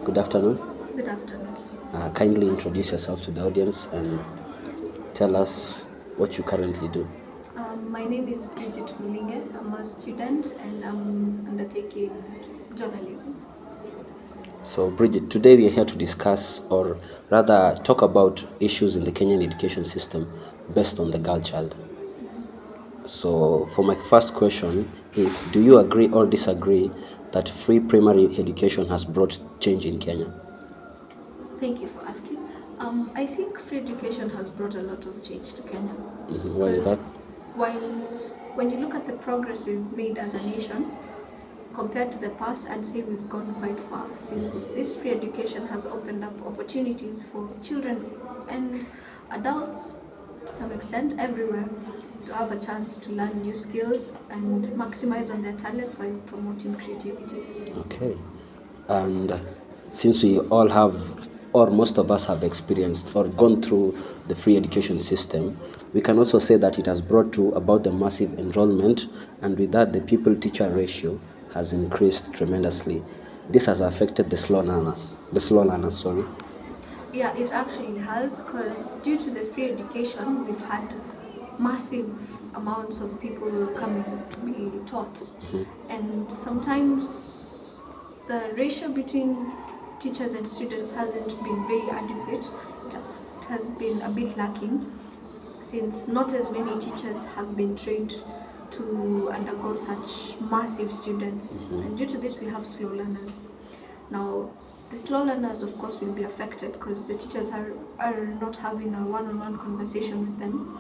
Good afternoon. Good afternoon. Kindly introduce yourself to the audience and tell us what you currently do. My name is Bridget Mulinge. I'm a student and I'm undertaking journalism. So, Bridget, today we are here to discuss or rather talk about issues in the Kenyan education system based on the girl child. So, for my first question is, do you agree or disagree that free primary education has brought change in Kenya? Thank you for asking. I think free education has brought a lot of change to Kenya. Why is that? While when you look at the progress we've made as a nation, compared to the past, I'd say we've gone quite far since this free education has opened up opportunities for children and adults to some extent everywhere to have a chance to learn new skills and maximize on their talents while promoting creativity. Okay. And since we all have, or most of us have experienced or gone through the free education system, we can also say that it has brought to about the massive enrollment, and with that, the pupil teacher ratio has increased tremendously. This has affected the slow learners. Sorry. Yeah, it actually has, because due to the free education, we've had massive amounts of people coming to be taught. And sometimes the ratio between teachers and students hasn't been very adequate. It has been a bit lacking since not as many teachers have been trained to undergo such massive students. And due to this, we have slow learners. Now, the slow learners, of course, will be affected because the teachers are not having a one-on-one conversation with them.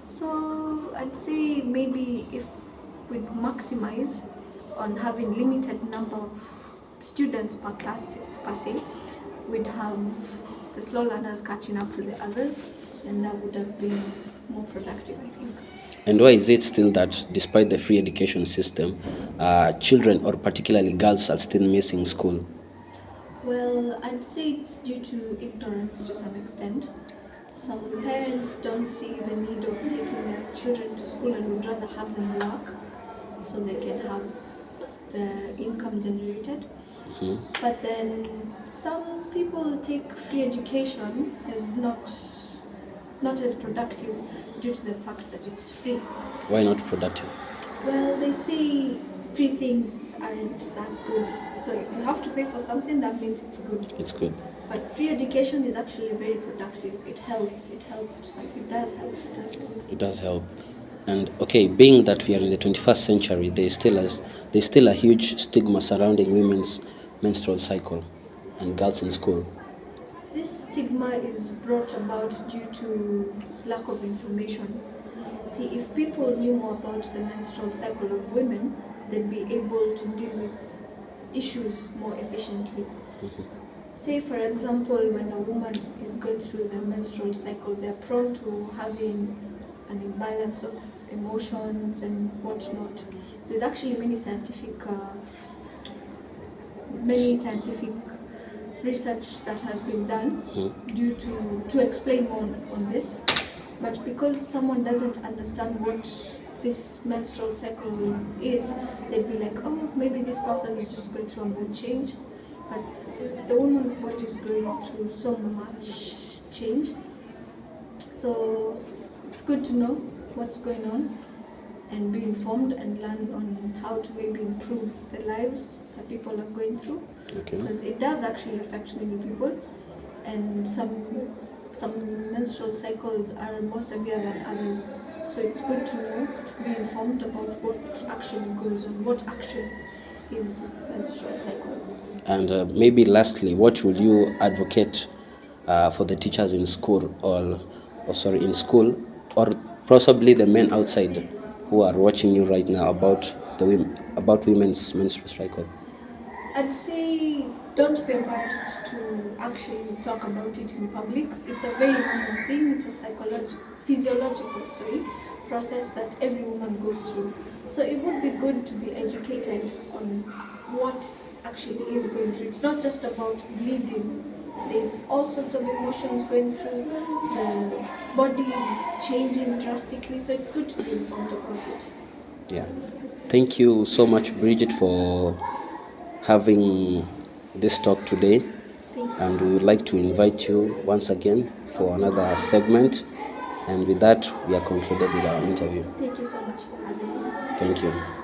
So I'd say maybe if we'd maximize on having limited number of students per class per se, we'd have the slow learners catching up to the others, and that would have been more productive, I think. And why is it still that despite the free education system, children or particularly girls are still missing school? Well, I'd say it's due to ignorance to some extent. Some parents don't see the need of taking their children to school and would rather have them work so they can have the income generated. But then some people take free education as not as productive due to the fact that it's free. Why not productive? Well, they say free things aren't that good. So if you have to pay for something, that means it's good. It's good. But free education is actually very productive. It helps. It helps to some. It does help. It does help. And okay, being that we are in the 21st century, there's still a huge stigma surrounding women's menstrual cycle and girls in school. This stigma is brought about due to lack of information. See, if people knew more about the menstrual cycle of women, they'd be able to deal with issues more efficiently. Say, for example, when a woman is going through the menstrual cycle, they're prone to having an imbalance of emotions and whatnot. There's actually many scientific research that has been done due to explain more on this. But because someone doesn't understand what this menstrual cycle is, they'd be like, oh, maybe this person is just going through a mood change. But the woman's body is going through so much change. So it's good to know what's going on and be informed and learn on how to maybe improve the lives that people are going through. Okay. Because it does actually affect many people, and some menstrual cycles are more severe than others. So it's good to know, to be informed about what actually goes on, what actually is menstrual cycle. And maybe lastly, what will you advocate for the teachers in school in school, or possibly the men outside who are watching you right now about women's menstrual cycle? I'd say don't be embarrassed to actually talk about it in public. It's a very normal thing. It's a physiological process that every woman goes through. So it would be good to be educated on what actually is going through. It's not just about bleeding. There's all sorts of emotions going through. The body is changing drastically. So it's good to be informed about it. Yeah. Thank you so much, Bridget, for having this talk today. and we would like to invite you once again for another segment. And with that, we are concluded with our interview. Thank you so much for having me. Thank you.